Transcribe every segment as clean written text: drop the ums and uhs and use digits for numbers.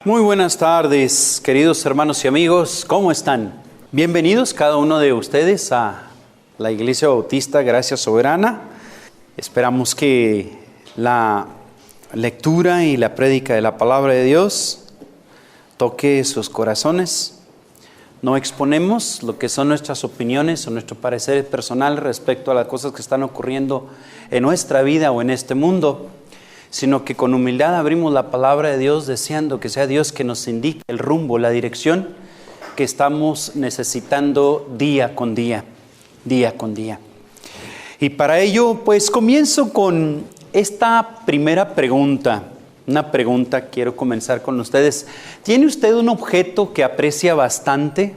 Muy buenas tardes, queridos hermanos y amigos, ¿cómo están? Bienvenidos cada uno de ustedes a la Iglesia Bautista Gracia Soberana. Esperamos que la lectura y la prédica de la palabra de Dios toque sus corazones. No exponemos lo que son nuestras opiniones o nuestro parecer personal respecto a las cosas que están ocurriendo en nuestra vida o en este mundo, sino que con humildad abrimos la palabra de Dios deseando que sea Dios que nos indique el rumbo, la dirección que estamos necesitando día con día. Y para ello, pues comienzo con esta primera pregunta. Una pregunta, quiero comenzar con ustedes. ¿Tiene usted un objeto que aprecia bastante?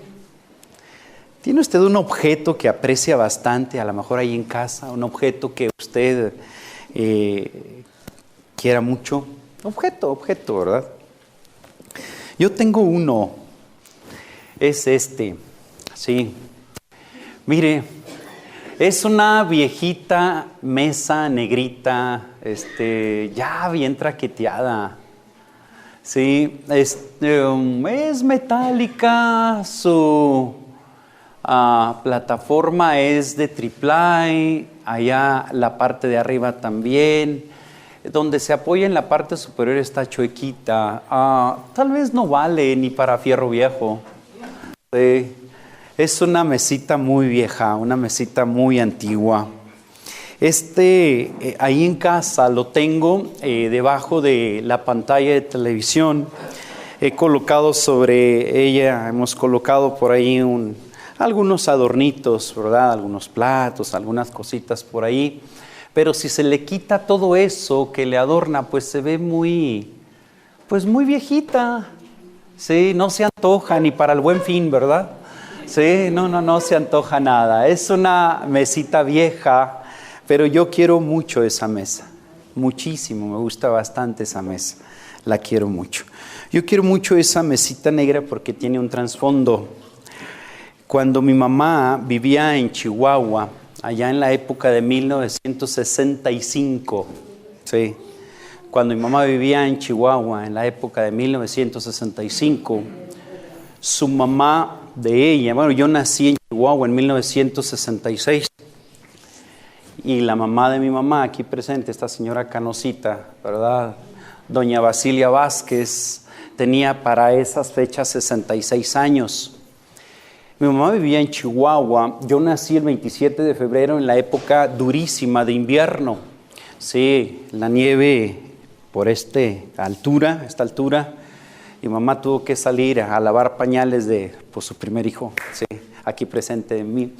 ¿Tiene usted un objeto que aprecia bastante, a lo mejor ahí en casa? Un objeto que usted quiera mucho. Objeto, ¿verdad? Yo tengo uno. Es este. Sí. Mire, es una viejita mesa negrita, ya bien traqueteada. Sí, es metálica, su plataforma es de triplay, allá la parte de arriba también. Donde se apoya en la parte superior está chuequita. Tal vez no vale ni para fierro viejo. Sí. Es una mesita muy vieja, una mesita muy antigua. Ahí en casa lo tengo debajo de la pantalla de televisión. He colocado sobre ella, hemos colocado por ahí algunos adornitos, ¿verdad? Algunos platos, algunas cositas por ahí. Pero si se le quita todo eso que le adorna, pues se ve muy viejita. Sí, no se antoja ni para el Buen Fin, ¿verdad? Sí, no se antoja nada. Es una mesita vieja, pero yo quiero mucho esa mesa. Muchísimo, me gusta bastante esa mesa. La quiero mucho. Yo quiero mucho esa mesita negra porque tiene un trasfondo. Cuando mi mamá vivía en Chihuahua, allá en la época de 1965, sí, cuando mi mamá vivía en Chihuahua, en la época de 1965, su mamá de ella, bueno, yo nací en Chihuahua en 1966, y la mamá de mi mamá, aquí presente, esta señora canosita, ¿verdad? Doña Basilia Vázquez, tenía para esas fechas 66 años. Mi mamá vivía en Chihuahua. Yo nací el 27 de febrero en la época durísima de invierno. Sí, la nieve por esta altura. Mi mamá tuvo que salir a lavar pañales de su primer hijo. Sí, aquí presente de mí.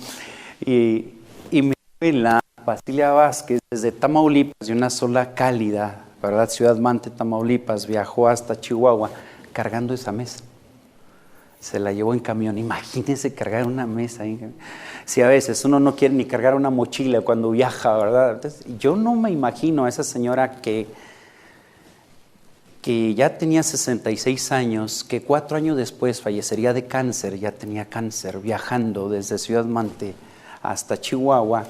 Y mi abuela, Basilia Vázquez, desde Tamaulipas, de una sola cálida, ¿verdad? Ciudad Mante, Tamaulipas, viajó hasta Chihuahua cargando esa mesa. Se la llevó en camión. Imagínense cargar una mesa. Si a veces uno no quiere ni cargar una mochila cuando viaja, ¿verdad? Entonces, yo no me imagino a esa señora que ya tenía 66 años, que 4 años después fallecería de cáncer, ya tenía cáncer, viajando desde Ciudad Mante hasta Chihuahua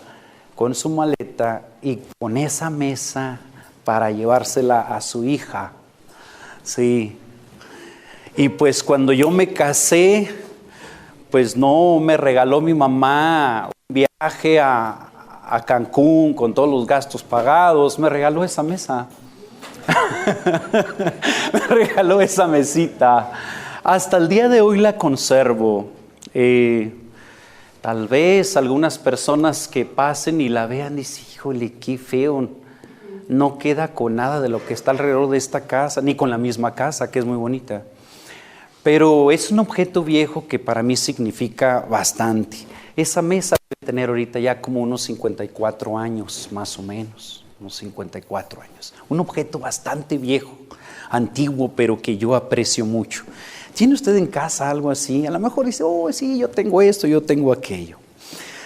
con su maleta y con esa mesa para llevársela a su hija. Sí. Y pues cuando yo me casé, pues no me regaló mi mamá un viaje a Cancún con todos los gastos pagados, me regaló esa mesa. Me regaló esa mesita. Hasta el día de hoy la conservo. Tal vez algunas personas que pasen y la vean dicen, híjole, qué feo. No queda con nada de lo que está alrededor de esta casa, ni con la misma casa, que es muy bonita. Pero es un objeto viejo que para mí significa bastante. Esa mesa debe tener ahorita ya como unos 54 años, más o menos, unos 54 años. Un objeto bastante viejo, antiguo, pero que yo aprecio mucho. ¿Tiene usted en casa algo así? A lo mejor dice, sí, yo tengo esto, yo tengo aquello.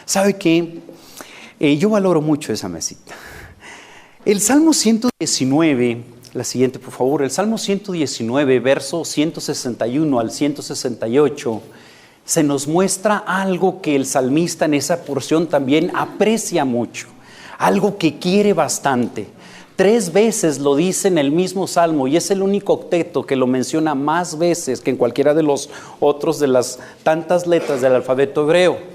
¿Sabe qué? Yo valoro mucho esa mesita. El Salmo 119... La siguiente, por favor. El Salmo 119, verso 161 al 168, se nos muestra algo que el salmista en esa porción también aprecia mucho, algo que quiere bastante. 3 veces lo dice en el mismo salmo y es el único octeto que lo menciona más veces que en cualquiera de los otros de las tantas letras del alfabeto hebreo.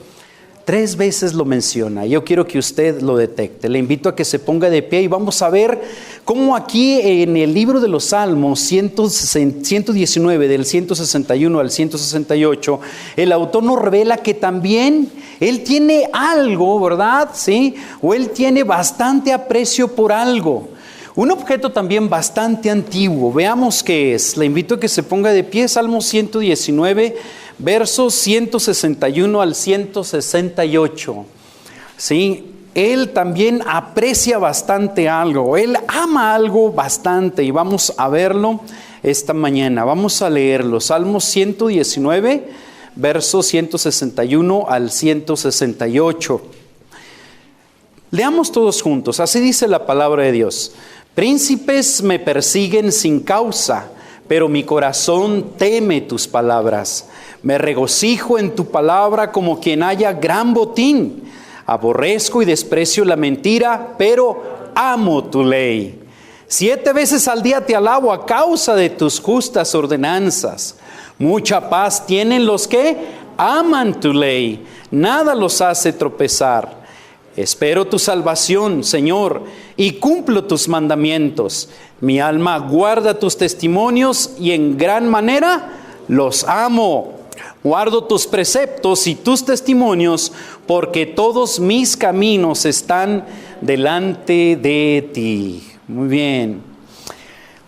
3 veces lo menciona. Yo quiero que usted lo detecte. Le invito a que se ponga de pie y vamos a ver cómo aquí en el libro de los Salmos 119 del 161 al 168, el autor nos revela que también él tiene algo, ¿verdad? ¿Sí? O él tiene bastante aprecio por algo. Un objeto también bastante antiguo. Veamos qué es. Le invito a que se ponga de pie. Salmo 119, versos 161 al 168. ¿Sí? Él también aprecia bastante algo. Él ama algo bastante. Y vamos a verlo esta mañana. Vamos a leerlo. Salmo 119, versos 161 al 168. Leamos todos juntos. Así dice la palabra de Dios. Príncipes me persiguen sin causa, pero mi corazón teme tus palabras. Me regocijo en tu palabra como quien haya gran botín. Aborrezco y desprecio la mentira, pero amo tu ley. 7 veces al día te alabo a causa de tus justas ordenanzas. Mucha paz tienen los que aman tu ley. Nada los hace tropezar. Espero tu salvación, Señor, y cumplo tus mandamientos. Mi alma guarda tus testimonios y en gran manera los amo. Guardo tus preceptos y tus testimonios, porque todos mis caminos están delante de ti. Muy bien.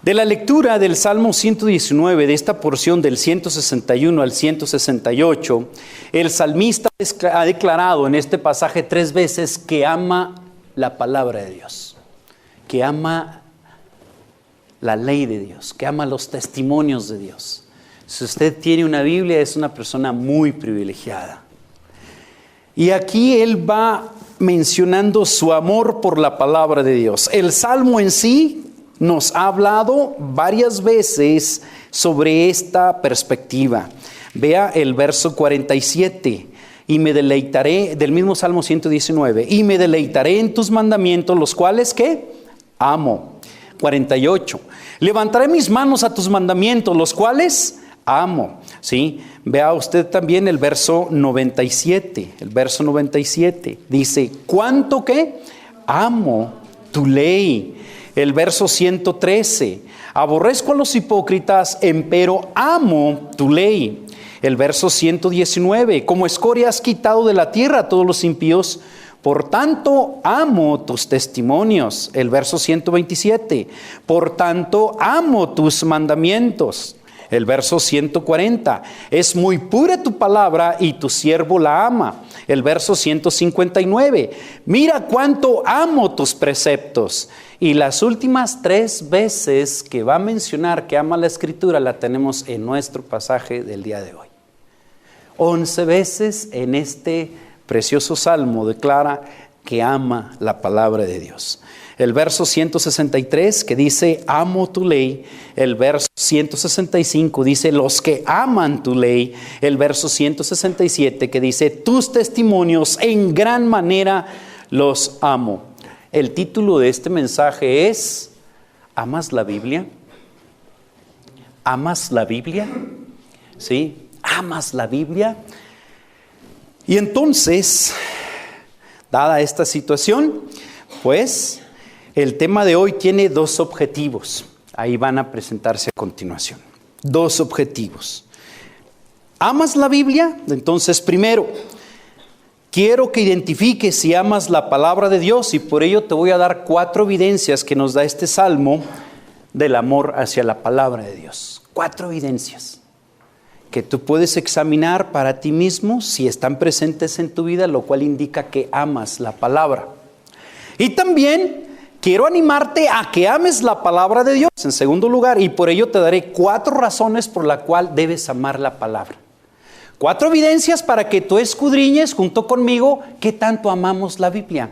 De la lectura del Salmo 119, de esta porción del 161 al 168, el salmista ha declarado en este pasaje 3 veces que ama la palabra de Dios, que ama la ley de Dios, que ama los testimonios de Dios. Si usted tiene una Biblia, es una persona muy privilegiada. Y aquí él va mencionando su amor por la palabra de Dios. El Salmo en sí nos ha hablado varias veces sobre esta perspectiva. Vea el verso 47. Y me deleitaré, del mismo Salmo 119. Y me deleitaré en tus mandamientos, los cuales, ¿qué? Amo. 48. Levantaré mis manos a tus mandamientos, los cuales amo. ¿Sí? Vea usted también el verso 97. El verso 97 dice, ¿cuánto qué? Amo tu ley. El verso 113, aborrezco a los hipócritas, empero amo tu ley. El verso 119, como escoria has quitado de la tierra a todos los impíos, por tanto amo tus testimonios. El verso 127, por tanto amo tus mandamientos. El verso 140, es muy pura tu palabra y tu siervo la ama. El verso 159, mira cuánto amo tus preceptos. Y las últimas 3 veces que va a mencionar que ama la Escritura la tenemos en nuestro pasaje del día de hoy. 11 veces en este precioso salmo declara que ama la palabra de Dios. El verso 163 que dice, amo tu ley. El verso 165 dice, los que aman tu ley. El verso 167 que dice, tus testimonios en gran manera los amo. El título de este mensaje es, ¿amas la Biblia? ¿Amas la Biblia? ¿Sí? ¿Amas la Biblia? Y entonces, dada esta situación, pues el tema de hoy tiene 2 objetivos. Ahí van a presentarse a continuación. 2 objetivos. ¿Amas la Biblia? Entonces, primero, quiero que identifiques si amas la palabra de Dios, y por ello te voy a dar 4 evidencias que nos da este salmo del amor hacia la palabra de Dios. 4 evidencias que tú puedes examinar para ti mismo si están presentes en tu vida, lo cual indica que amas la palabra. Y también quiero animarte a que ames la palabra de Dios en segundo lugar, y por ello te daré 4 razones por la cual debes amar la palabra. 4 evidencias para que tú escudriñes junto conmigo qué tanto amamos la Biblia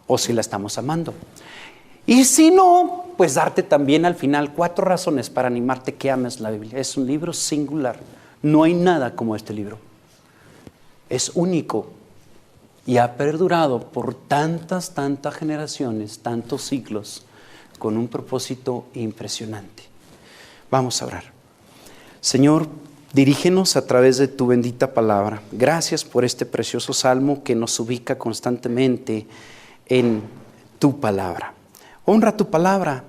o si la estamos amando. Y si no, pues darte también al final 4 razones para animarte que ames la Biblia. Es un libro singular. No hay nada como este libro. Es único y ha perdurado por tantas generaciones, tantos siglos, con un propósito impresionante. Vamos a orar. Señor, dirígenos a través de tu bendita palabra. Gracias por este precioso salmo que nos ubica constantemente en tu palabra. Honra tu palabra.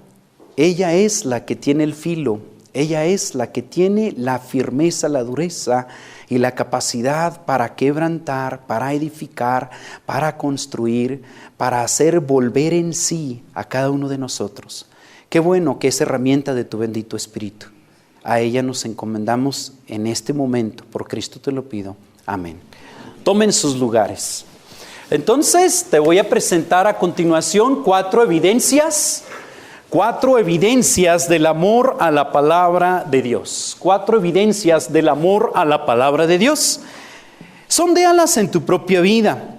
Ella es la que tiene el filo. Ella es la que tiene la firmeza, la dureza y la capacidad para quebrantar, para edificar, para construir, para hacer volver en sí a cada uno de nosotros. Qué bueno que es herramienta de tu bendito Espíritu. A ella nos encomendamos en este momento. Por Cristo te lo pido. Amén. Tomen sus lugares. Entonces te voy a presentar a continuación 4 evidencias del amor a la palabra de Dios. 4 evidencias del amor a la palabra de Dios. Sondéalas en tu propia vida.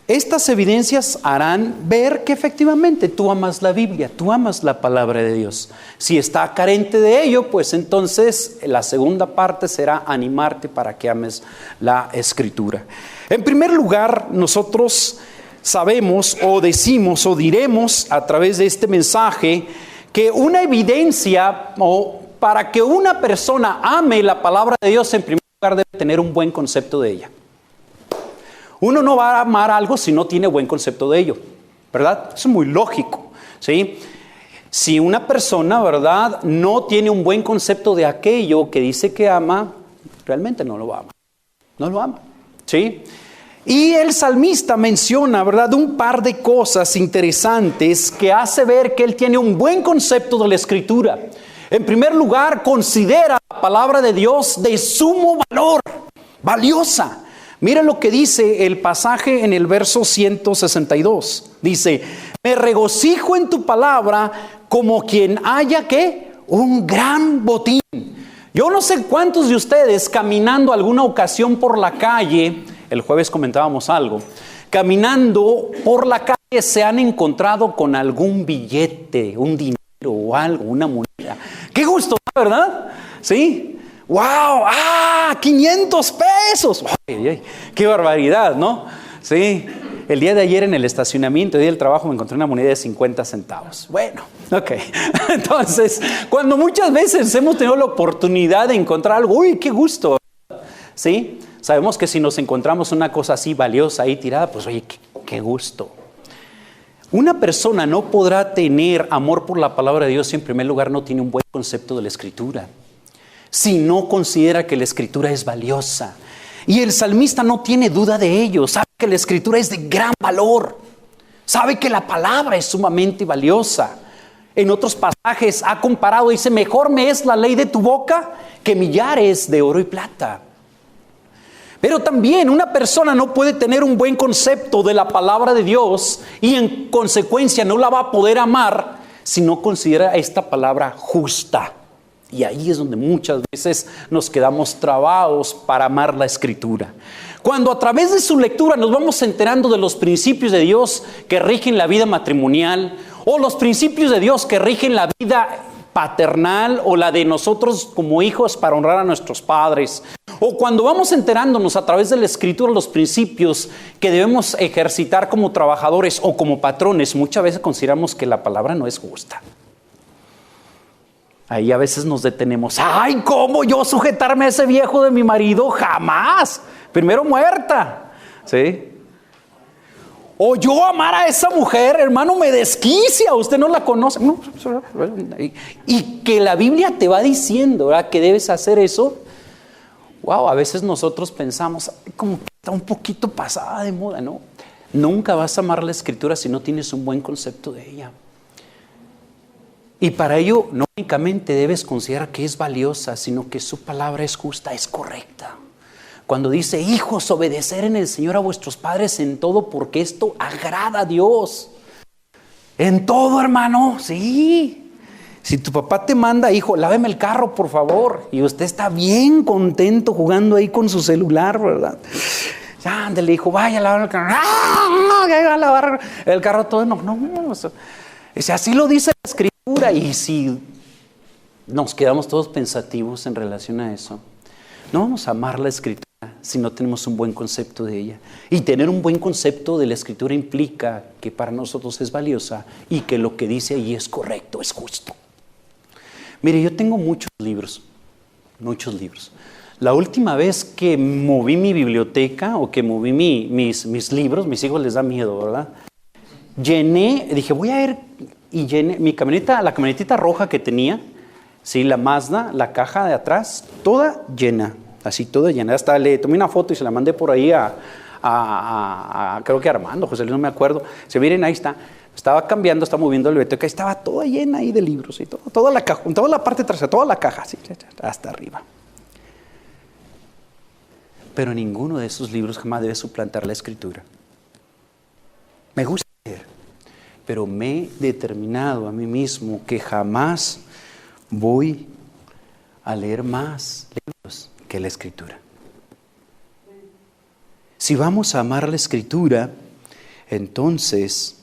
Estas evidencias harán ver que efectivamente tú amas la Biblia, tú amas la palabra de Dios. Si está carente de ello, pues entonces la segunda parte será animarte para que ames la Escritura. En primer lugar, nosotros sabemos o decimos o diremos a través de este mensaje que una evidencia o para que una persona ame la palabra de Dios, en primer lugar debe tener un buen concepto de ella. Uno no va a amar algo si no tiene buen concepto de ello, ¿verdad? Eso es muy lógico, ¿sí? Si una persona, ¿verdad?, no tiene un buen concepto de aquello que dice que ama, realmente no lo ama. No lo ama, ¿sí? Y el salmista menciona, ¿verdad?, un par de cosas interesantes que hace ver que él tiene un buen concepto de la Escritura. En primer lugar, considera la palabra de Dios de sumo valor, valiosa. Mira lo que dice el pasaje en el verso 162. Dice, me regocijo en tu palabra como quien haya, ¿qué? Un gran botín. Yo no sé cuántos de ustedes caminando alguna ocasión por la calle, el jueves comentábamos algo, caminando por la calle se han encontrado con algún billete, un dinero o algo, una moneda. ¡Qué gusto, ¿verdad? ¿Sí? ¡Wow! ¡Ah! ¡500 pesos! ¡Ay, ay! ¡Qué barbaridad!, ¿no? Sí. El día de ayer en el estacionamiento, el día del trabajo, me encontré una moneda de 50 centavos. Bueno, ok. Entonces, cuando muchas veces hemos tenido la oportunidad de encontrar algo, ¡uy, qué gusto! ¿Sí? Sabemos que si nos encontramos una cosa así valiosa ahí tirada, pues oye, qué gusto. Una persona no podrá tener amor por la palabra de Dios si en primer lugar no tiene un buen concepto de la Escritura. Si no considera que la Escritura es valiosa. Y el salmista no tiene duda de ello. Sabe que la Escritura es de gran valor. Sabe que la palabra es sumamente valiosa. En otros pasajes ha comparado, dice, mejor me es la ley de tu boca que millares de oro y plata. Pero también una persona no puede tener un buen concepto de la palabra de Dios y en consecuencia no la va a poder amar si no considera esta palabra justa. Y ahí es donde muchas veces nos quedamos trabados para amar la Escritura. Cuando a través de su lectura nos vamos enterando de los principios de Dios que rigen la vida matrimonial o los principios de Dios que rigen la vida paternal o la de nosotros como hijos para honrar a nuestros padres, o cuando vamos enterándonos a través de la Escritura los principios que debemos ejercitar como trabajadores o como patrones, muchas veces consideramos que la palabra no es justa. Ahí a veces nos detenemos. ¡Ay, cómo yo sujetarme a ese viejo de mi marido! ¡Jamás! Primero muerta, ¿sí? O yo amar a esa mujer, hermano, me desquicia. Usted no la conoce. No. Y que la Biblia te va diciendo, ¿verdad?, que debes hacer eso. Wow, a veces nosotros pensamos, como que está un poquito pasada de moda, ¿no? Nunca vas a amar la Escritura si no tienes un buen concepto de ella. Y para ello no únicamente debes considerar que es valiosa, sino que su palabra es justa, es correcta. Cuando dice, hijos, obedecer en el Señor a vuestros padres en todo, porque esto agrada a Dios. En todo, hermano, sí. Si tu papá te manda, hijo, láveme el carro, por favor, y usted está bien contento jugando ahí con su celular, ¿verdad? Ándale, hijo, vaya a lavar el carro. ¡Ah! A lavar el carro todo. No. Si así lo dice la Escritura, y si nos quedamos todos pensativos en relación a eso, no vamos a amar la Escritura si no tenemos un buen concepto de ella. Y tener un buen concepto de la Escritura implica que para nosotros es valiosa y que lo que dice ahí es correcto, es justo. Mire, yo tengo muchos libros. La última vez que moví mi biblioteca o que moví mis libros, mis hijos les da miedo, ¿verdad? Dije voy a ir, y llené mi camioneta, la camionetita roja que tenía, sí, la Mazda, la caja de atrás, toda llena, así toda llena. Hasta le tomé una foto y se la mandé por ahí creo que a Armando, José Luis, no me acuerdo. Se miren, ahí está. Estaba cambiando, estaba moviendo la biblioteca, estaba toda llena ahí de libros y toda la caja, toda la parte trasera, toda la caja, así, hasta arriba. Pero ninguno de esos libros jamás debe suplantar la Escritura. Me gusta leer, pero me he determinado a mí mismo que jamás voy a leer más libros que la Escritura. Si vamos a amar la Escritura, entonces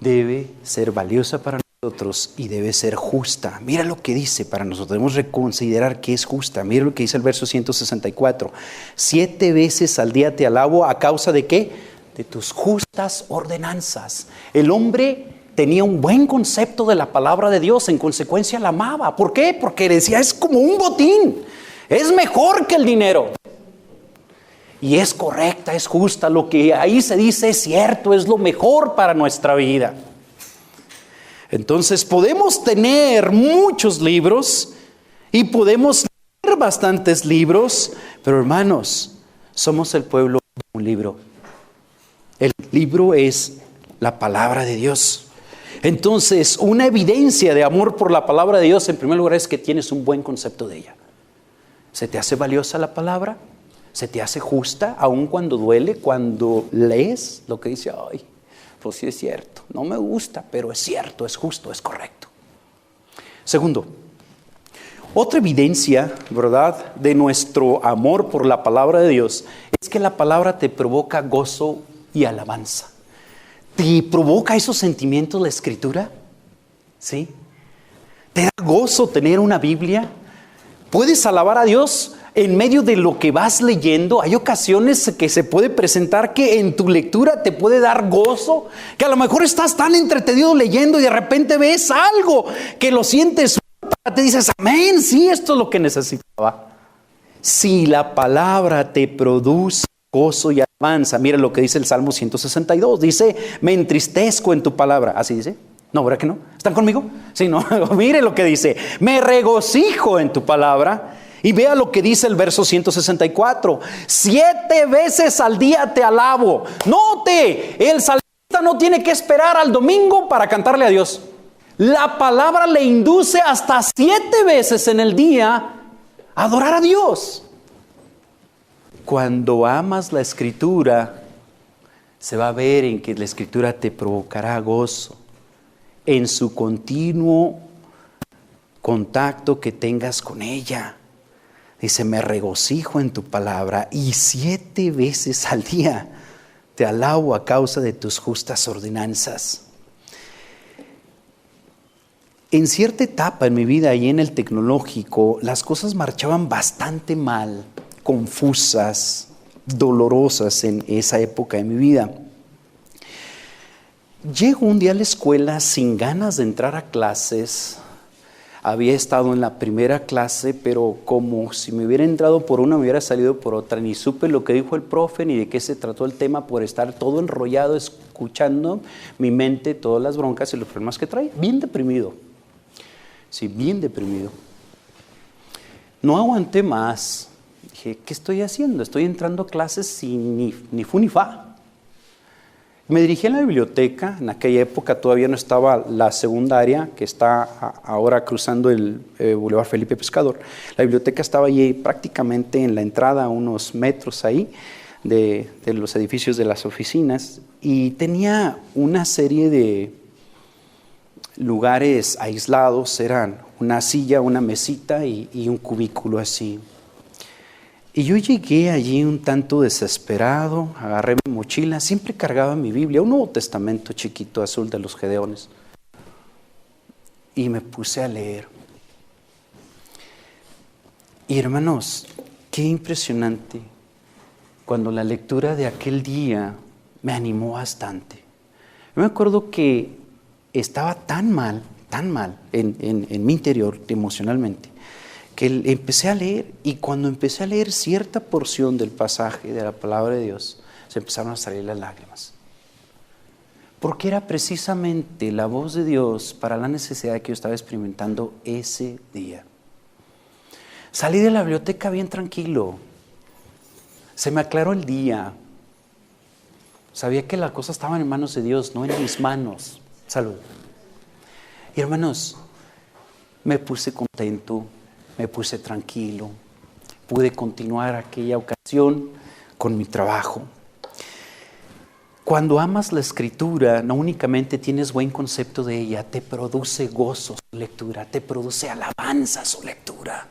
debe ser valiosa para nosotros y debe ser justa. Mira lo que dice para nosotros. Debemos reconsiderar que es justa. Mira lo que dice el verso 164. 7 veces al día te alabo, ¿a causa de qué? De tus justas ordenanzas. El hombre tenía un buen concepto de la palabra de Dios, en consecuencia la amaba. ¿Por qué? Porque decía, es como un botín, es mejor que el dinero. Y es correcta, es justa, lo que ahí se dice es cierto, es lo mejor para nuestra vida. Entonces podemos tener muchos libros y podemos leer bastantes libros, pero hermanos, somos el pueblo de un libro. El libro es la palabra de Dios. Entonces, una evidencia de amor por la palabra de Dios, en primer lugar, es que tienes un buen concepto de ella. ¿Se te hace valiosa la palabra? ¿Se te hace justa, aun cuando duele, cuando lees lo que dice? Ay, pues sí es cierto, no me gusta, pero es cierto, es justo, es correcto. Segundo, otra evidencia, ¿verdad?, de nuestro amor por la palabra de Dios es que la palabra te provoca gozo y alabanza. ¿Te provoca esos sentimientos la Escritura? ¿Sí? ¿Te da gozo tener una Biblia? ¿Puedes alabar a Dios en medio de lo que vas leyendo? Hay ocasiones que se puede presentar que en tu lectura te puede dar gozo, que a lo mejor estás tan entretenido leyendo y de repente ves algo que lo sientes, te dices, amén, sí, esto es lo que necesitaba. Si la palabra te produce gozo y alabanza, mira lo que dice el Salmo 162, dice, me entristezco en tu palabra. ¿Así dice? No, ¿verdad que no? ¿Están conmigo? Sí, no, mire lo que dice, me regocijo en tu palabra. Y vea lo que dice el verso 164, 7 veces al día te alabo. Note, el salmista no tiene que esperar al domingo para cantarle a Dios. La palabra le induce hasta 7 veces en el día a adorar a Dios. Cuando amas la Escritura, se va a ver en que la Escritura te provocará gozo en su continuo contacto que tengas con ella. Dice, me regocijo en tu palabra y 7 veces al día te alabo a causa de tus justas ordenanzas. En cierta etapa en mi vida y en el tecnológico, las cosas marchaban bastante mal, confusas, dolorosas en esa época de mi vida. Llego un día a la escuela sin ganas de entrar a clases. Había estado en la primera clase, pero como si me hubiera entrado por una, me hubiera salido por otra. Ni supe lo que dijo el profe, ni de qué se trató el tema, por estar todo enrollado, escuchando mi mente, todas las broncas y los problemas que trae. Bien deprimido. Sí, bien deprimido. No aguanté más. Dije, ¿qué estoy haciendo? Estoy entrando a clases sin ni fu ni fa. Me dirigí a la biblioteca. En aquella época todavía no estaba la secundaria, que está ahora cruzando el Boulevard Felipe Pescador. La biblioteca estaba allí prácticamente en la entrada, a unos metros ahí, de los edificios de las oficinas. Y tenía una serie de lugares aislados, eran una silla, una mesita y un cubículo así. Y yo llegué allí un tanto desesperado, agarré mi mochila, siempre cargaba mi Biblia, un Nuevo Testamento chiquito azul de los Gedeones, y me puse a leer. Y hermanos, Qué impresionante. Cuando la lectura de aquel día me animó bastante. Yo me acuerdo que estaba tan mal en mi interior emocionalmente, que empecé a leer, y cuando empecé a leer cierta porción del pasaje de la palabra de Dios, se empezaron a salir las lágrimas. Porque era precisamente la voz de Dios para la necesidad que yo estaba experimentando ese día. Salí de la biblioteca bien tranquilo. Se me aclaró el día. Sabía que las cosas estaban en manos de Dios, no en mis manos. Salud. Y hermanos, me puse contento, me puse tranquilo. Pude continuar aquella ocasión con mi trabajo. Cuando amas la Escritura, no únicamente tienes buen concepto de ella, te produce gozo su lectura, te produce alabanza su lectura.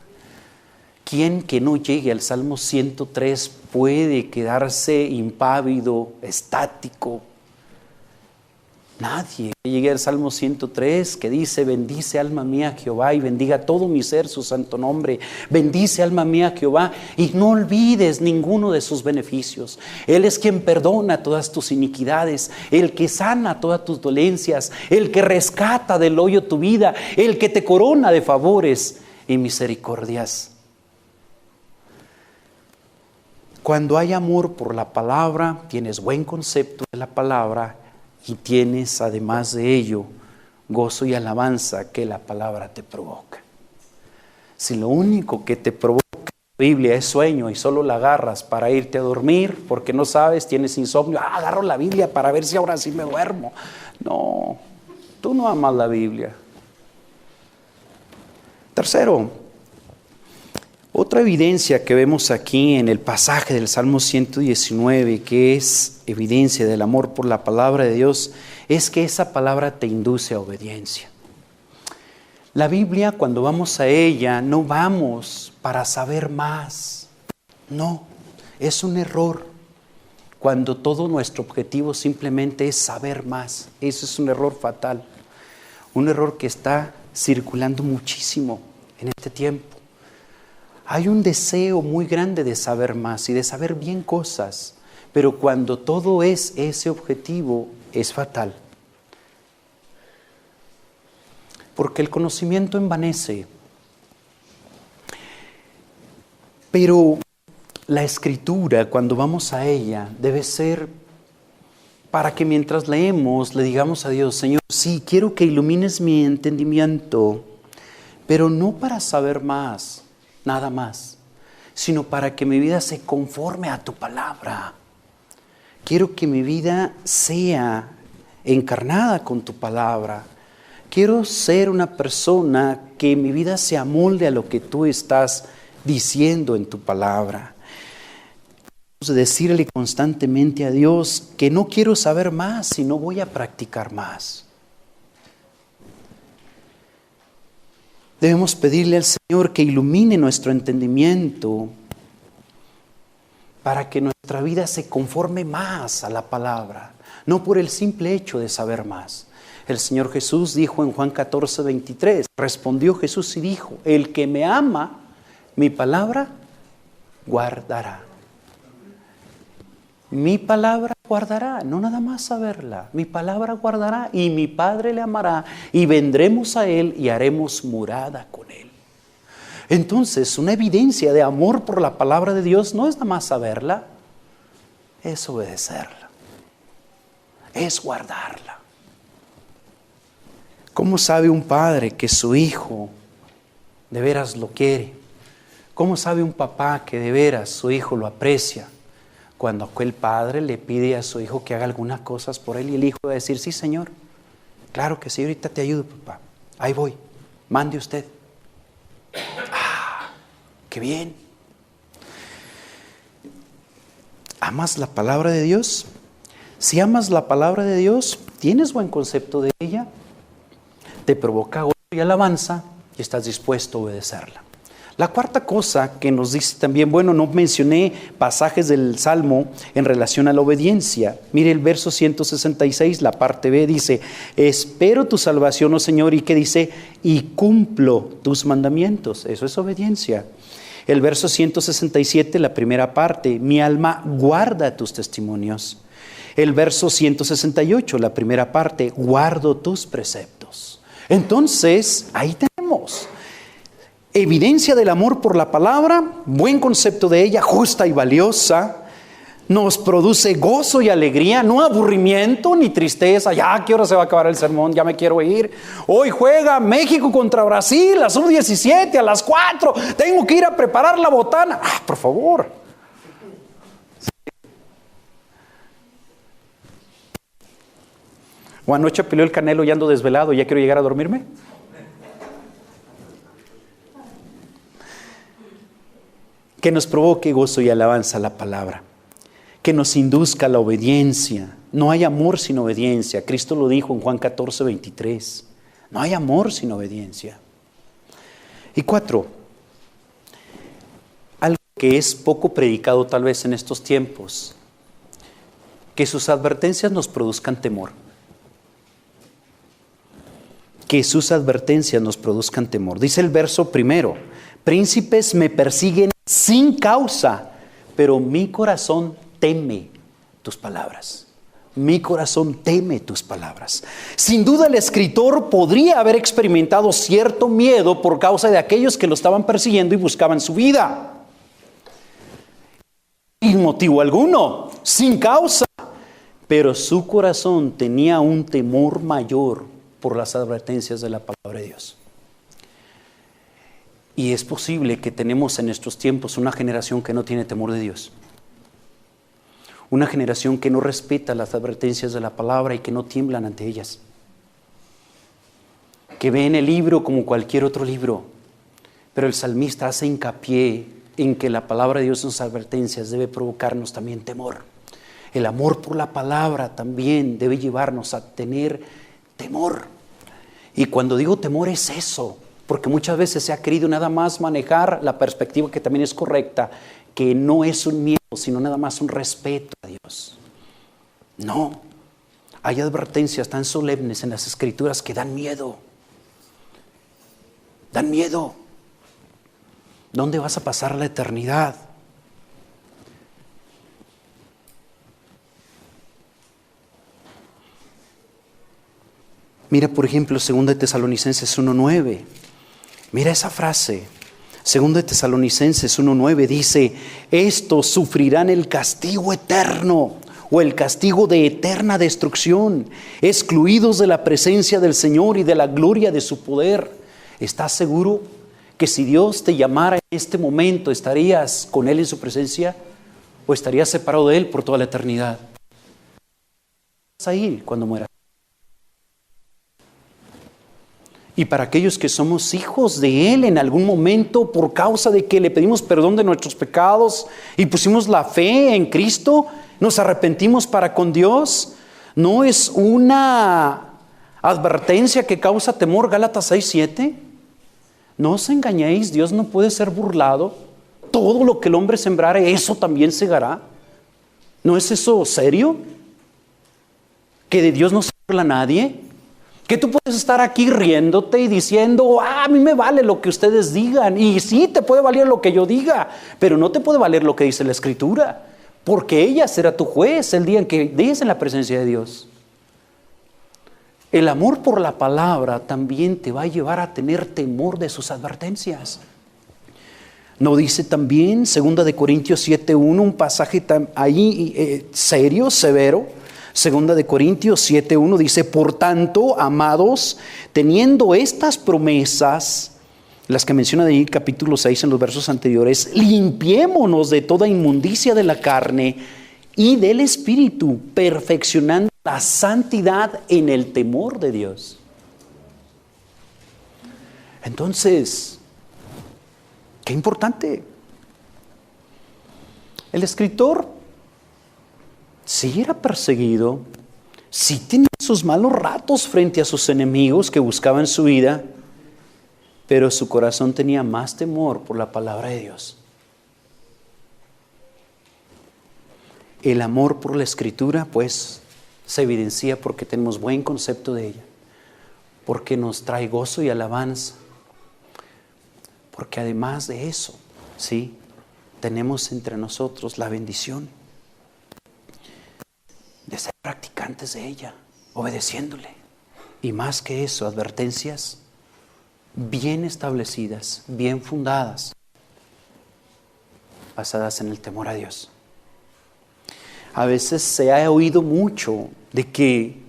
¿Quién que no llegue al Salmo 103 puede quedarse impávido, estático? Nadie. Que llegue al Salmo 103 que dice: bendice alma mía Jehová y bendiga todo mi ser su santo nombre. Bendice alma mía Jehová y no olvides ninguno de sus beneficios. Él es quien perdona todas tus iniquidades, el que sana todas tus dolencias, el que rescata del hoyo tu vida, el que te corona de favores y misericordias. Cuando hay amor por la palabra, tienes buen concepto de la palabra y tienes además de ello gozo y alabanza que la palabra te provoca. Si lo único que te provoca la Biblia es sueño y solo la agarras para irte a dormir porque no sabes, tienes insomnio, agarro la Biblia para ver si ahora sí me duermo. No, tú no amas la Biblia. Tercero, otra evidencia que vemos aquí en el pasaje del Salmo 119, que es evidencia del amor por la palabra de Dios, es que esa palabra te induce a obediencia. La Biblia, cuando vamos a ella, no vamos para saber más. No, es un error. Cuando todo nuestro objetivo simplemente es saber más. Eso es un error fatal. Un error que está circulando muchísimo en este tiempo. Hay un deseo muy grande de saber más y de saber bien cosas, pero cuando todo es ese objetivo, es fatal. Porque el conocimiento envanece. Pero la Escritura, cuando vamos a ella, debe ser para que mientras leemos le digamos a Dios: Señor, sí, quiero que ilumines mi entendimiento, pero no para saber más, nada más, sino para que mi vida se conforme a tu palabra. Quiero que mi vida sea encarnada con tu palabra. Quiero ser una persona que mi vida se amolde a lo que tú estás diciendo en tu palabra. Decirle constantemente a Dios que no quiero saber más, sino voy a practicar más. Debemos pedirle al Señor que ilumine nuestro entendimiento para que nuestra vida se conforme más a la palabra, no por el simple hecho de saber más. El Señor Jesús dijo en Juan 14:23, respondió Jesús y dijo: el que me ama, mi palabra guardará. Mi palabra guardará, no nada más saberla, mi palabra guardará y mi Padre le amará y vendremos a Él y haremos morada con Él. Entonces, una evidencia de amor por la palabra de Dios no es nada más saberla, es obedecerla, es guardarla. ¿Cómo sabe un padre que su hijo de veras lo quiere? ¿Cómo sabe un papá que de veras su hijo lo aprecia? Cuando aquel padre le pide a su hijo que haga algunas cosas por él y el hijo va a decir: sí, Señor, claro que sí, ahorita te ayudo, papá, ahí voy, mande usted. ¡Ah, qué bien! ¿Amas la palabra de Dios? Si amas la palabra de Dios, tienes buen concepto de ella, te provoca gozo y alabanza y estás dispuesto a obedecerla. La cuarta cosa que nos dice también, bueno, no mencioné pasajes del Salmo en relación a la obediencia. Mire el verso 166, la parte B, dice: espero tu salvación, oh Señor, y que dice: y cumplo tus mandamientos. Eso es obediencia. El verso 167, la primera parte, mi alma guarda tus testimonios. El verso 168, la primera parte, guardo tus preceptos. Entonces, ahí tenemos evidencia del amor por la palabra, buen concepto de ella, justa y valiosa. Nos produce gozo y alegría, no aburrimiento ni tristeza. Ya, ¿a qué hora se va a acabar el sermón? Ya me quiero ir. Hoy juega México contra Brasil, la sub-17 a las 4. Tengo que ir a preparar la botana. Por favor. O anoche peleó el Canelo y ando desvelado, ya quiero llegar a dormirme. Que nos provoque gozo y alabanza a la palabra. Que nos induzca a la obediencia. No hay amor sin obediencia. Cristo lo dijo en Juan 14, 23. No hay amor sin obediencia. Y 4, algo que es poco predicado tal vez en estos tiempos, que sus advertencias nos produzcan temor. Que sus advertencias nos produzcan temor. Dice el verso primero, príncipes me persiguen sin causa, pero mi corazón teme tus palabras. Mi corazón teme tus palabras. Sin duda el escritor podría haber experimentado cierto miedo por causa de aquellos que lo estaban persiguiendo y buscaban su vida. Sin motivo alguno, sin causa. Pero su corazón tenía un temor mayor por las advertencias de la palabra de Dios. Y es posible que tenemos en estos tiempos una generación que no tiene temor de Dios. Una generación que no respeta las advertencias de la palabra y que no tiemblan ante ellas. Que ven el libro como cualquier otro libro. Pero el salmista hace hincapié en que la palabra de Dios en sus advertencias debe provocarnos también temor. El amor por la palabra también debe llevarnos a tener temor. Y cuando digo temor es eso, porque muchas veces se ha querido nada más manejar la perspectiva que también es correcta, que no es un miedo, sino nada más un respeto a Dios. No, hay advertencias tan solemnes en las Escrituras que dan miedo. Dan miedo. ¿Dónde vas a pasar la eternidad? Mira, por ejemplo, 2 Tesalonicenses 1:9. Mira esa frase. 2 Tesalonicenses 1:9 dice, estos sufrirán el castigo eterno o el castigo de eterna destrucción, excluidos de la presencia del Señor y de la gloria de su poder. ¿Estás seguro que si Dios te llamara en este momento, estarías con Él en su presencia o estarías separado de Él por toda la eternidad? Vas a ir cuando mueras. Y para aquellos que somos hijos de Él en algún momento por causa de que le pedimos perdón de nuestros pecados y pusimos la fe en Cristo, nos arrepentimos para con Dios, ¿no es una advertencia que causa temor? Gálatas 6:7. No os engañéis, Dios no puede ser burlado. Todo lo que el hombre sembrare, eso también segará. ¿No es eso serio? ¿Que de Dios no se burla nadie? Que tú puedes estar aquí riéndote y diciendo, a mí me vale lo que ustedes digan. Y sí, te puede valer lo que yo diga, pero no te puede valer lo que dice la Escritura, porque ella será tu juez el día en que des en la presencia de Dios. El amor por la palabra también te va a llevar a tener temor de sus advertencias. ¿No dice también 2 Corintios 7:1, un pasaje ahí serio, severo? 2 Corintios 7:1 dice, por tanto, amados, teniendo estas promesas, las que menciona ahí capítulo 6 en los versos anteriores, limpiémonos de toda inmundicia de la carne y del espíritu, perfeccionando la santidad en el temor de Dios. Entonces, qué importante. El escritor sí era perseguido, sí tenía sus malos ratos frente a sus enemigos que buscaban su vida, pero su corazón tenía más temor por la palabra de Dios. El amor por la Escritura, pues, se evidencia porque tenemos buen concepto de ella, porque nos trae gozo y alabanza, porque además de eso, sí, tenemos entre nosotros la bendición de ser practicantes de ella, obedeciéndole. Y más que eso, advertencias bien establecidas, bien fundadas, basadas en el temor a Dios. A veces se ha oído mucho de que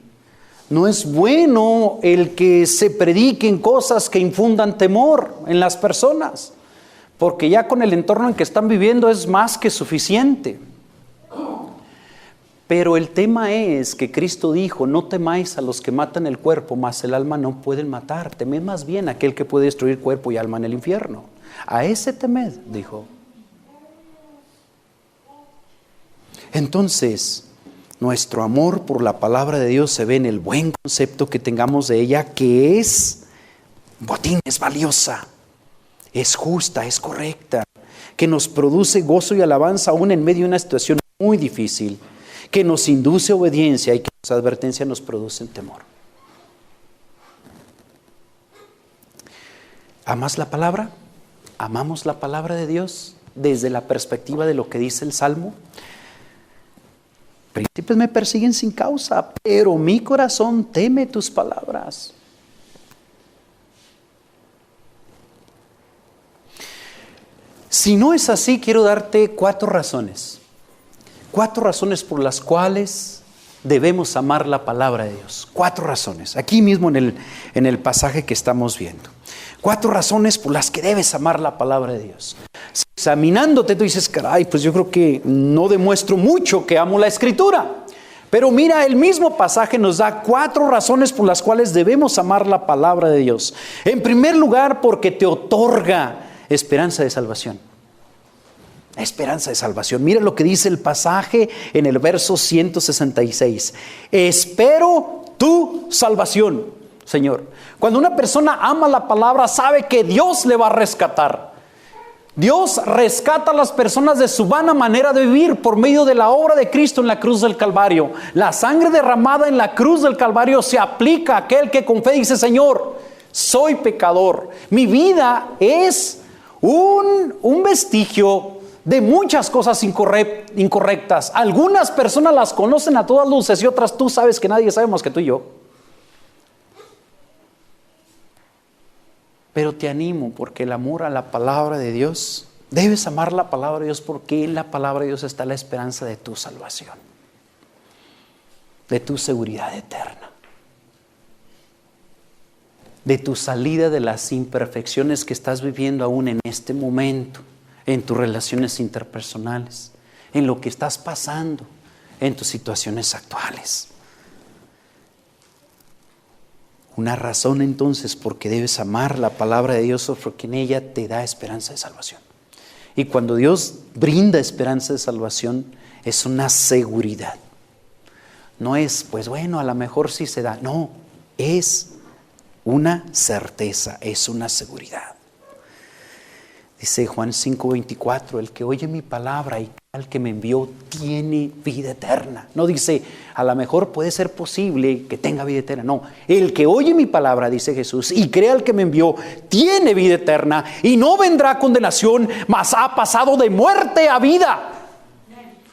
no es bueno el que se prediquen cosas que infundan temor en las personas, porque ya con el entorno en que están viviendo es más que suficiente. Pero el tema es que Cristo dijo: no temáis a los que matan el cuerpo, mas el alma no pueden matar. Temed más bien a aquel que puede destruir cuerpo y alma en el infierno. A ese temed, dijo. Entonces, nuestro amor por la palabra de Dios se ve en el buen concepto que tengamos de ella, que es botín, es valiosa, es justa, es correcta, que nos produce gozo y alabanza aún en medio de una situación muy difícil, que nos induce a obediencia y que las advertencias nos producen temor. ¿Amas la palabra? ¿Amamos la palabra de Dios desde la perspectiva de lo que dice el Salmo? Príncipes me persiguen sin causa, pero mi corazón teme tus palabras. Si no es así, quiero darte 4 razones. 4 razones por las cuales debemos amar la palabra de Dios. 4 razones, aquí mismo en el pasaje que estamos viendo. 4 razones por las que debes amar la palabra de Dios. Si examinándote tú dices: caray, pues yo creo que no demuestro mucho que amo la Escritura. Pero mira, el mismo pasaje nos da 4 razones por las cuales debemos amar la palabra de Dios. En primer lugar, porque te otorga esperanza de salvación. Esperanza de salvación. Mira lo que dice el pasaje en el verso 166. Espero tu salvación, Señor. Cuando una persona ama la palabra, sabe que Dios le va a rescatar. Dios rescata a las personas de su vana manera de vivir por medio de la obra de Cristo en la cruz del Calvario. La sangre derramada en la cruz del Calvario se aplica a aquel que con fe dice: Señor, soy pecador. Mi vida es un vestigio de muchas cosas incorrectas. Algunas personas las conocen a todas luces y otras tú sabes que nadie sabe más que tú y yo. Pero te animo, porque el amor a la palabra de Dios, debes amar la palabra de Dios, porque en la palabra de Dios está la esperanza de tu salvación, de tu seguridad eterna, de tu salida de las imperfecciones que estás viviendo aún en este momento, en tus relaciones interpersonales, en lo que estás pasando, en tus situaciones actuales. Una razón entonces porque debes amar la palabra de Dios, porque en ella te da esperanza de salvación. Y cuando Dios brinda esperanza de salvación, es una seguridad. No es, pues bueno, a lo mejor sí se da. No, es una certeza, es una seguridad. Dice Juan 5:24, el que oye mi palabra y al que me envió tiene vida eterna. No dice, a lo mejor puede ser posible que tenga vida eterna. No, el que oye mi palabra, dice Jesús, y cree al que me envió, tiene vida eterna y no vendrá a condenación, mas ha pasado de muerte a vida.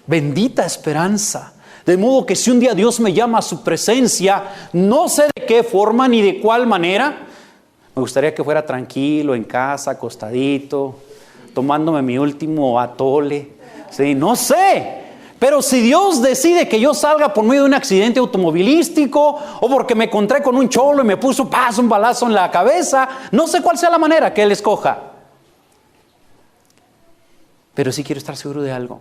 Bendita esperanza. De modo que si un día Dios me llama a su presencia, no sé de qué forma ni de cuál manera. Me gustaría que fuera tranquilo, en casa, acostadito, tomándome mi último atole. Sí, no sé. Pero si Dios decide que yo salga por medio de un accidente automovilístico, o porque me encontré con un cholo y me puso un balazo en la cabeza, no sé cuál sea la manera que Él escoja. Pero sí quiero estar seguro de algo.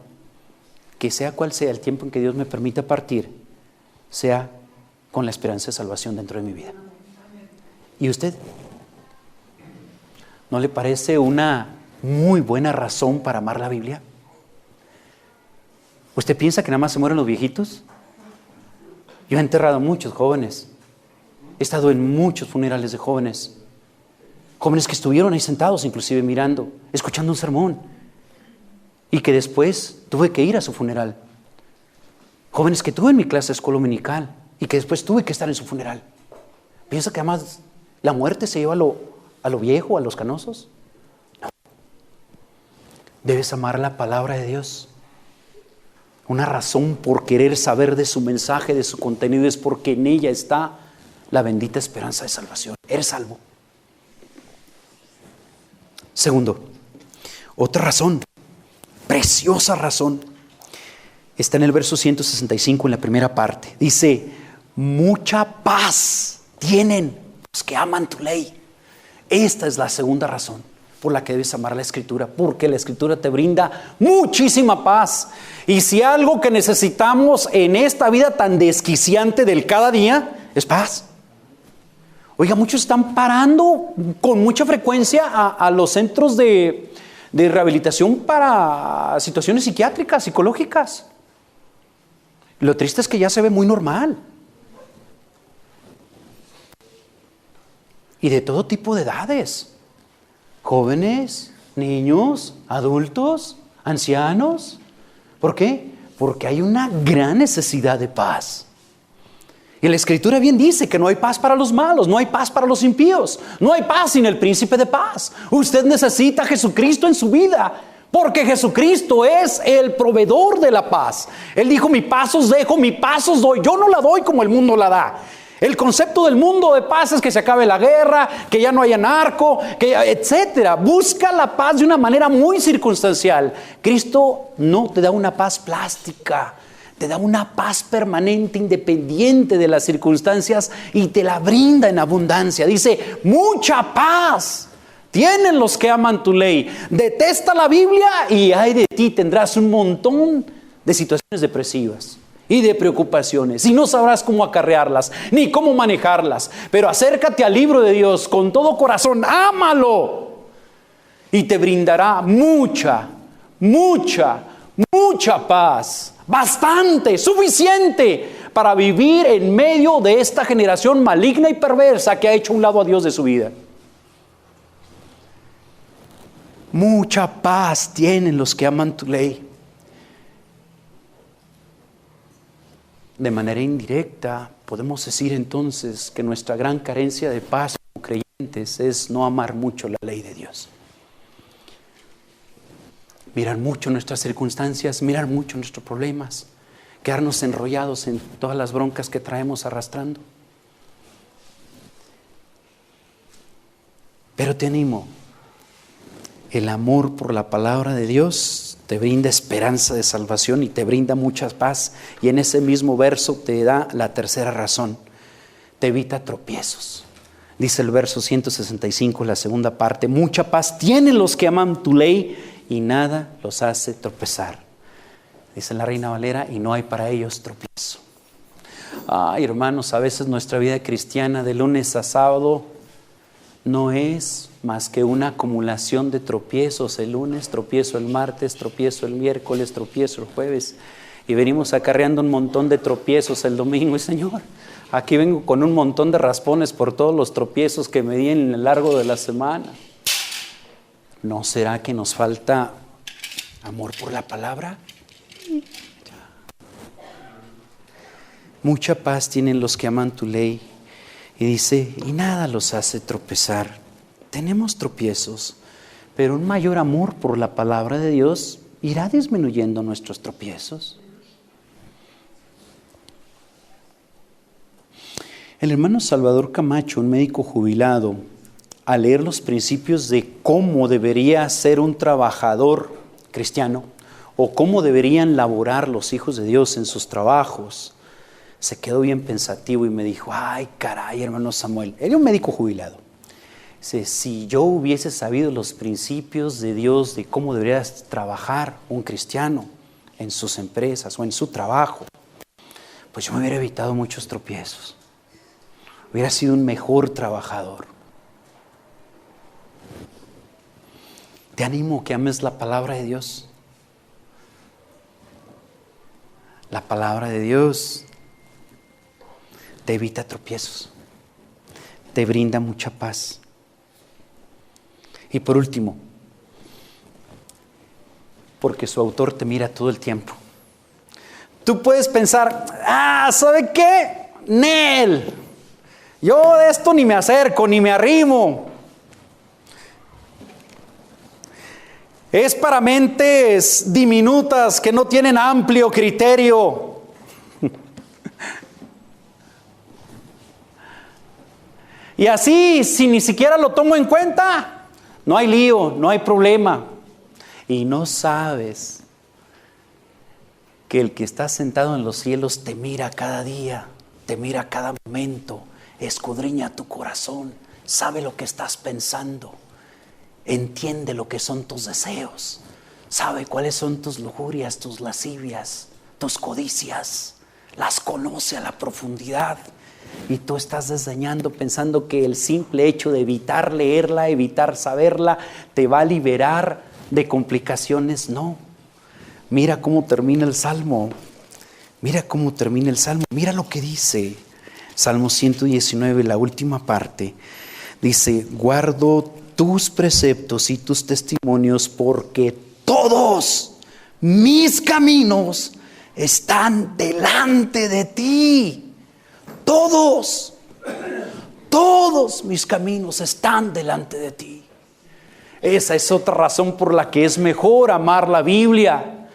Que sea cual sea el tiempo en que Dios me permita partir, sea con la esperanza de salvación dentro de mi vida. ¿Y usted? ¿No le parece una muy buena razón para amar la Biblia? ¿Usted piensa que nada más se mueren los viejitos? Yo he enterrado a muchos jóvenes. He estado en muchos funerales de jóvenes. Jóvenes que estuvieron ahí sentados, inclusive mirando, escuchando un sermón. Y que después tuve que ir a su funeral. Jóvenes que tuve en mi clase de escuela dominical y que después tuve que estar en su funeral. ¿Piensa que además la muerte se lleva a lo viejo, a los canosos? No. Debes amar la palabra de Dios. Una razón por querer saber de su mensaje, de su contenido, es porque en ella está la bendita esperanza de salvación. Eres salvo. Segundo, otra razón, preciosa razón, está en el verso 165 en la primera parte. Dice, mucha paz tienen los que aman tu ley. Esta es la segunda razón por la que debes amar la Escritura, porque la Escritura te brinda muchísima paz. Y si algo que necesitamos en esta vida tan desquiciante del cada día es paz. Oiga, muchos están parando con mucha frecuencia a los centros de rehabilitación para situaciones psiquiátricas, psicológicas. Lo triste es que ya se ve muy normal. Y de todo tipo de edades. Jóvenes, niños, adultos, ancianos. ¿Por qué? Porque hay una gran necesidad de paz. Y la Escritura bien dice que no hay paz para los malos, no hay paz para los impíos, no hay paz sin el príncipe de paz. Usted necesita a Jesucristo en su vida, porque Jesucristo es el proveedor de la paz. Él dijo, mi paz os dejo, mi paz os doy. Yo no la doy como el mundo la da. El concepto del mundo de paz es que se acabe la guerra, que ya no haya narco, etcétera. Busca la paz de una manera muy circunstancial. Cristo no te da una paz plástica, te da una paz permanente, independiente de las circunstancias, y te la brinda en abundancia. Dice, mucha paz tienen los que aman tu ley. Detesta la Biblia y ay de ti, tendrás un montón de situaciones depresivas y de preocupaciones, y no sabrás cómo acarrearlas, ni cómo manejarlas. Pero acércate al libro de Dios con todo corazón, ámalo, y te brindará mucha paz. Bastante, suficiente para vivir en medio de esta generación maligna y perversa que ha hecho a un lado a Dios de su vida. Mucha paz tienen los que aman tu ley. De manera indirecta, podemos decir entonces que nuestra gran carencia de paz como creyentes es no amar mucho la ley de Dios. Mirar mucho nuestras circunstancias, mirar mucho nuestros problemas, quedarnos enrollados en todas las broncas que traemos arrastrando. Pero te animo, el amor por la palabra de Dios te brinda esperanza de salvación y te brinda mucha paz. Y en ese mismo verso te da la tercera razón, te evita tropiezos. Dice el verso 165, la segunda parte, mucha paz tienen los que aman tu ley y nada los hace tropezar. Dice la Reina Valera, y no hay para ellos tropiezo. Ay, hermanos, a veces nuestra vida cristiana de lunes a sábado no es más que una acumulación de tropiezos. El lunes, tropiezo el martes, tropiezo el miércoles, tropiezo el jueves. Y venimos acarreando un montón de tropiezos el domingo. Y Señor, aquí vengo con un montón de raspones por todos los tropiezos que me di en el largo de la semana. ¿No será que nos falta amor por la palabra? Mucha paz tienen los que aman tu ley. Y dice, y nada los hace tropezar. Tenemos tropiezos, pero un mayor amor por la palabra de Dios irá disminuyendo nuestros tropiezos. El hermano Salvador Camacho, un médico jubilado, al leer los principios de cómo debería ser un trabajador cristiano o cómo deberían laborar los hijos de Dios en sus trabajos, se quedó bien pensativo y me dijo, ay caray, hermano Samuel, él era un médico jubilado. Dice, si yo hubiese sabido los principios de Dios de cómo debería trabajar un cristiano en sus empresas o en su trabajo, pues yo me hubiera evitado muchos tropiezos. Hubiera sido un mejor trabajador. Te animo que ames la palabra de Dios. La palabra de Dios te evita tropiezos, te brinda mucha paz. Y por último, porque su autor te mira todo el tiempo. Tú puedes pensar, ¿sabe qué? Nel, yo de esto ni me acerco, ni me arrimo. Es para mentes diminutas que no tienen amplio criterio. Y así, si ni siquiera lo tomo en cuenta, no hay lío, no hay problema. Y no sabes que el que está sentado en los cielos te mira cada día, te mira cada momento, escudriña tu corazón, sabe lo que estás pensando, entiende lo que son tus deseos, sabe cuáles son tus lujurias, tus lascivias, tus codicias, las conoce a la profundidad. Y tú estás desdeñando pensando que el simple hecho de evitar leerla, evitar saberla, te va a liberar de complicaciones. No. Mira cómo termina el Salmo. Mira cómo termina el Salmo. Mira lo que dice. Salmo 119, la última parte. Dice, guardo tus preceptos y tus testimonios porque todos mis caminos están delante de ti. Todos mis caminos están delante de ti. Esa es otra razón por la que es mejor amar la Biblia.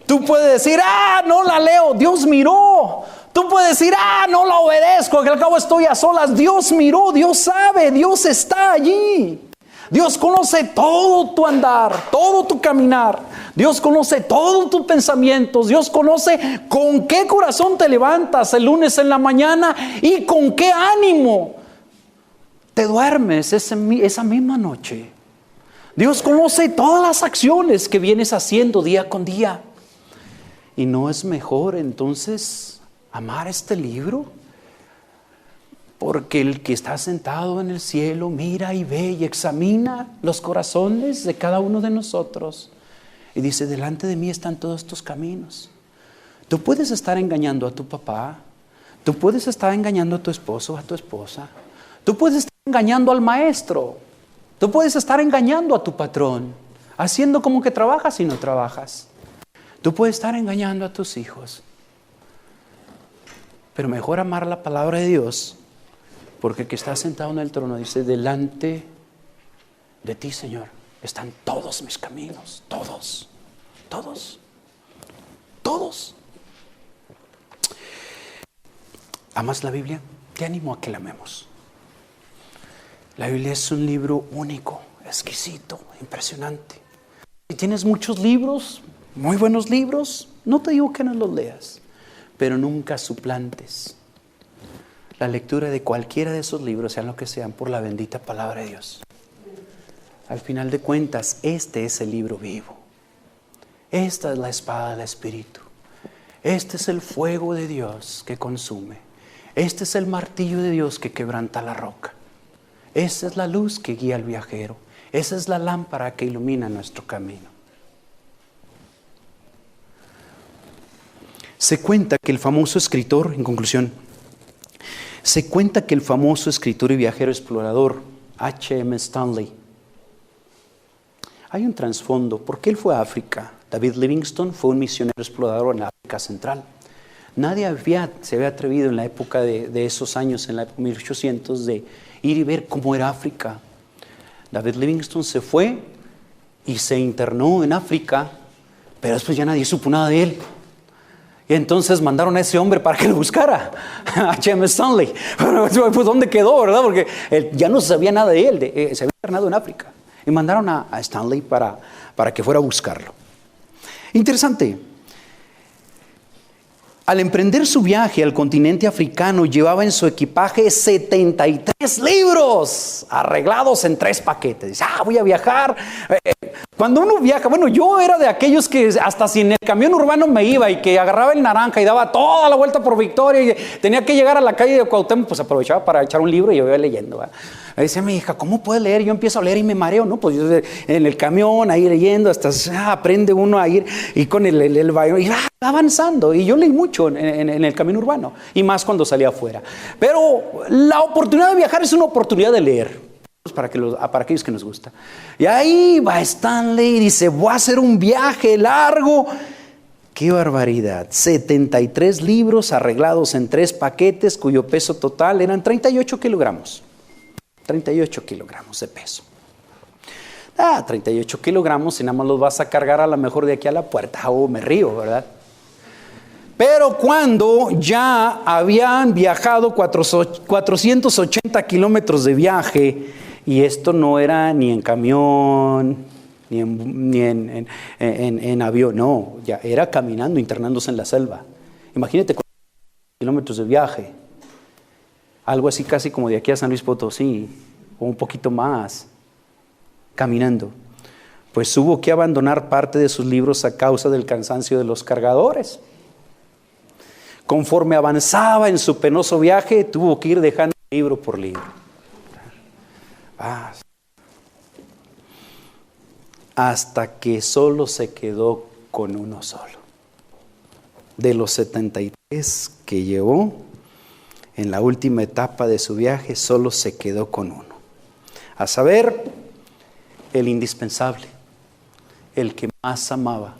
Tú puedes decir, no la leo, Dios miró. Tú puedes decir, no la obedezco, que al cabo estoy a solas. Dios miró, Dios sabe, Dios está allí. Dios conoce todo tu andar, todo tu caminar. Dios conoce todos tus pensamientos. Dios conoce con qué corazón te levantas el lunes en la mañana y con qué ánimo te duermes esa misma noche. Dios conoce todas las acciones que vienes haciendo día con día. ¿Y no es mejor entonces amar este libro? Porque el que está sentado en el cielo mira y ve y examina los corazones de cada uno de nosotros. Y dice, delante de mí están todos tus caminos. Tú puedes estar engañando a tu papá. Tú puedes estar engañando a tu esposo o a tu esposa. Tú puedes estar engañando al maestro. Tú puedes estar engañando a tu patrón, haciendo como que trabajas y no trabajas. Tú puedes estar engañando a tus hijos. Pero mejor amar la palabra de Dios, porque el que está sentado en el trono dice, delante de ti, Señor, están todos mis caminos. Todos. ¿Amas la Biblia? Te animo a que la amemos. La Biblia es un libro único, exquisito, impresionante. Si tienes muchos libros, muy buenos libros, no te digo que no los leas, pero nunca suplantes la lectura de cualquiera de esos libros, sean lo que sean, por la bendita palabra de Dios. Al final de cuentas, este es el libro vivo. Esta es la espada del Espíritu. Este es el fuego de Dios que consume. Este es el martillo de Dios que quebranta la roca. Esa es la luz que guía al viajero. Esa es la lámpara que ilumina nuestro camino. Se cuenta que el famoso escritor, en conclusión, se cuenta que el famoso escritor y viajero explorador H.M. Stanley, hay un trasfondo. ¿Por qué él fue a África? David Livingstone fue un misionero explorador en la África Central. Nadie se había atrevido en la época de esos años, en la época de 1800, de ir y ver cómo era África. David Livingstone se fue y se internó en África, pero después ya nadie supo nada de él. Y entonces mandaron a ese hombre para que lo buscara, a H.M. Stanley. Pues ¿dónde quedó, verdad? Porque ya no se sabía nada de él, se había internado en África. Y mandaron a Stanley para que fuera a buscarlo. Interesante. Al emprender su viaje al continente africano, llevaba en su equipaje 73 libros arreglados en 3 paquetes. Dice, voy a viajar. Cuando uno viaja, bueno, yo era de aquellos que hasta si en el camión urbano me iba y que agarraba el naranja y daba toda la vuelta por Victoria y tenía que llegar a la calle de Cuauhtémoc, pues aprovechaba para echar un libro y yo iba leyendo, ¿verdad? Me decía mi hija, ¿cómo puedes leer? Yo empiezo a leer y me mareo, ¿no? Pues yo en el camión, ahí leyendo, hasta aprende uno a ir y con el baño, y va avanzando. Y yo leí mucho en el camino urbano, y más cuando salía afuera. Pero la oportunidad de viajar es una oportunidad de leer, para aquellos que nos gusta. Y ahí va Stanley y dice, voy a hacer un viaje largo. ¡Qué barbaridad! 73 libros arreglados en 3 paquetes, cuyo peso total eran 38 kilogramos. 38 kilogramos de peso. 38 kilogramos y nada más los vas a cargar a lo mejor de aquí a la puerta. Me río, ¿verdad? Pero cuando ya habían viajado 480 kilómetros de viaje, y esto no era ni en camión, ni en avión, no, ya era caminando, internándose en la selva. Imagínate 400 kilómetros de viaje, algo así casi como de aquí a San Luis Potosí, o un poquito más, caminando. Pues hubo que abandonar parte de sus libros a causa del cansancio de los cargadores. Conforme avanzaba en su penoso viaje, tuvo que ir dejando libro por libro. Hasta que solo se quedó con uno solo. De los 73 que llevó, en la última etapa de su viaje, solo se quedó con uno. A saber, el indispensable, el que más amaba,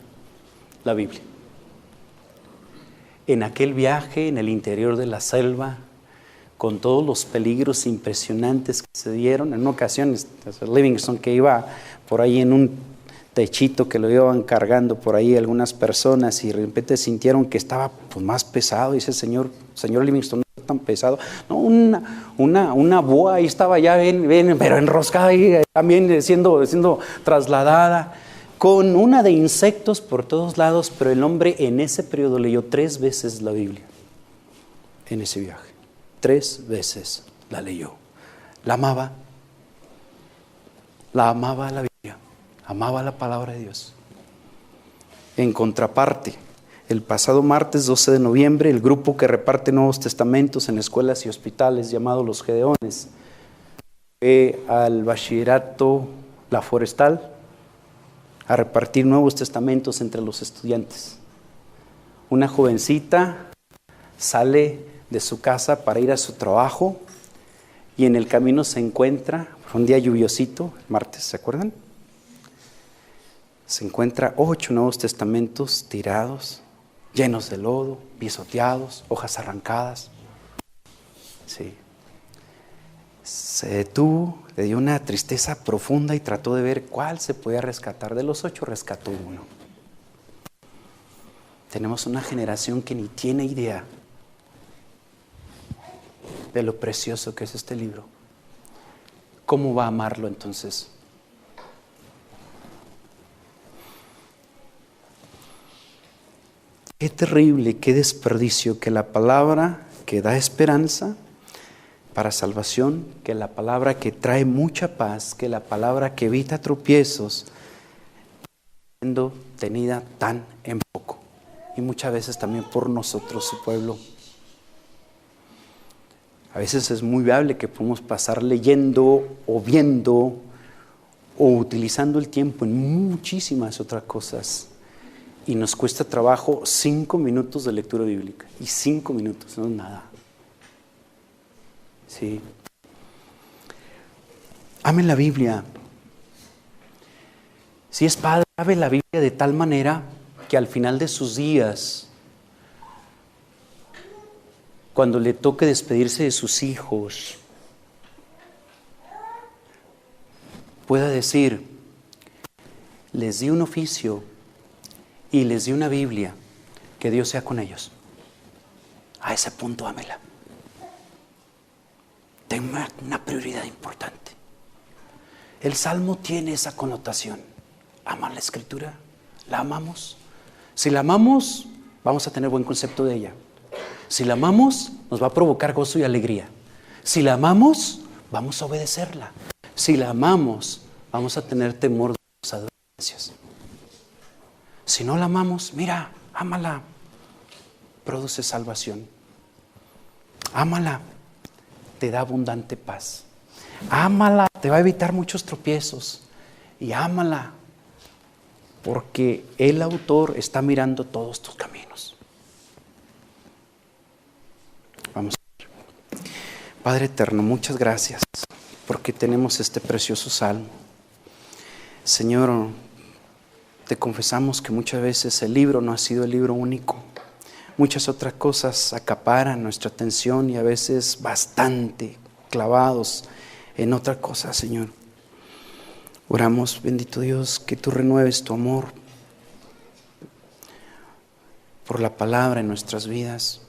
la Biblia. En aquel viaje, en el interior de la selva, con todos los peligros impresionantes que se dieron, en una ocasión, Livingstone, que iba por ahí en un techito que lo iban cargando por ahí algunas personas, y de repente sintieron que estaba pues, más pesado, y dice, señor Livingstone, no es tan pesado. No, una boa ahí estaba ya bien, pero enroscada ahí, también siendo trasladada, con una de insectos por todos lados, pero el hombre en ese periodo leyó 3 veces la Biblia, en ese viaje, 3 veces la leyó. La amaba la Biblia, amaba la palabra de Dios. En contraparte, el pasado martes 12 de noviembre, el grupo que reparte Nuevos Testamentos en escuelas y hospitales, llamado los Gedeones, fue al bachillerato La Forestal a repartir Nuevos Testamentos entre los estudiantes. Una jovencita sale de su casa para ir a su trabajo y en el camino se encuentra, fue un día lluviosito, martes, ¿se acuerdan? Se encuentra 8 Nuevos Testamentos tirados, llenos de lodo, pisoteados, hojas arrancadas. Sí. Se detuvo, le dio una tristeza profunda y trató de ver cuál se podía rescatar. De los 8 rescató uno. Tenemos una generación que ni tiene idea de lo precioso que es este libro. ¿Cómo va a amarlo entonces? Qué terrible, qué desperdicio que la palabra que da esperanza para salvación, que la palabra que trae mucha paz, que la palabra que evita tropiezos, siendo tenida tan en poco, y muchas veces también por nosotros, su pueblo. A veces es muy viable que podamos pasar leyendo o viendo o utilizando el tiempo en muchísimas otras cosas, y nos cuesta trabajo 5 minutos de lectura bíblica, y 5 minutos no es nada. Sí. Amen la Biblia. Si es padre, ame la Biblia de tal manera que al final de sus días, cuando le toque despedirse de sus hijos, pueda decir, les di un oficio y les di una Biblia, que Dios sea con ellos. A ese punto, ámela. Tenga una prioridad importante. El Salmo tiene esa connotación. ¿Amar la Escritura? ¿La amamos? Si la amamos, vamos a tener buen concepto de ella. Si la amamos, nos va a provocar gozo y alegría. Si la amamos, vamos a obedecerla. Si la amamos, vamos a tener temor de sus advertencias. Si no la amamos, mira, ámala. Produce salvación. Ámala. Te da abundante paz. Ámala, te va a evitar muchos tropiezos. Y ámala, porque el autor está mirando todos tus caminos. Vamos a ver. Padre eterno, muchas gracias porque tenemos este precioso salmo. Señor, te confesamos que muchas veces el libro no ha sido el libro único. Muchas otras cosas acaparan nuestra atención y a veces bastante clavados en otra cosa, Señor. Oramos, bendito Dios, que tú renueves tu amor por la palabra en nuestras vidas.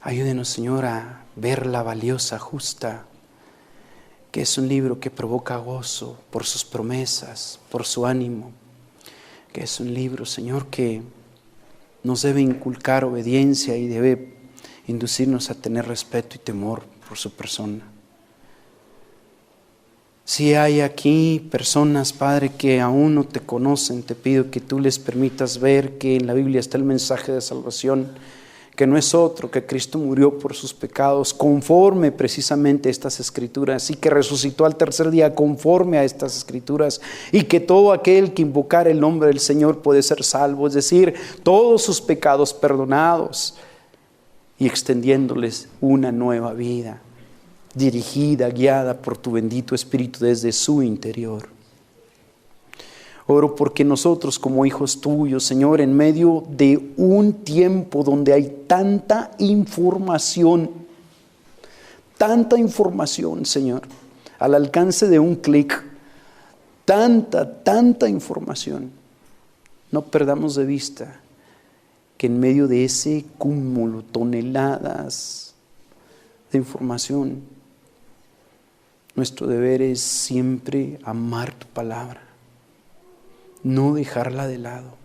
Ayúdenos, Señor, a ver la valiosa, justa, que es un libro que provoca gozo por sus promesas, por su ánimo, que es un libro, Señor, que nos debe inculcar obediencia y debe inducirnos a tener respeto y temor por su persona. Si hay aquí personas, Padre, que aún no te conocen, te pido que tú les permitas ver que en la Biblia está el mensaje de salvación, que no es otro, que Cristo murió por sus pecados conforme precisamente a estas escrituras y que resucitó al tercer día conforme a estas escrituras, y que todo aquel que invocar el nombre del Señor puede ser salvo, es decir, todos sus pecados perdonados, y extendiéndoles una nueva vida, dirigida, guiada por tu bendito Espíritu desde su interior. Oro porque nosotros como hijos tuyos, Señor, en medio de un tiempo donde hay tanta información, Señor, al alcance de un clic, tanta información, no perdamos de vista que en medio de ese cúmulo, toneladas de información, nuestro deber es siempre amar tu palabra, no dejarla de lado.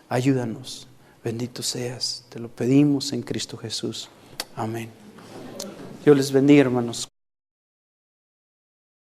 Ayúdanos, bendito seas, te lo pedimos en Cristo Jesús. Amén. Dios les bendiga, hermanos.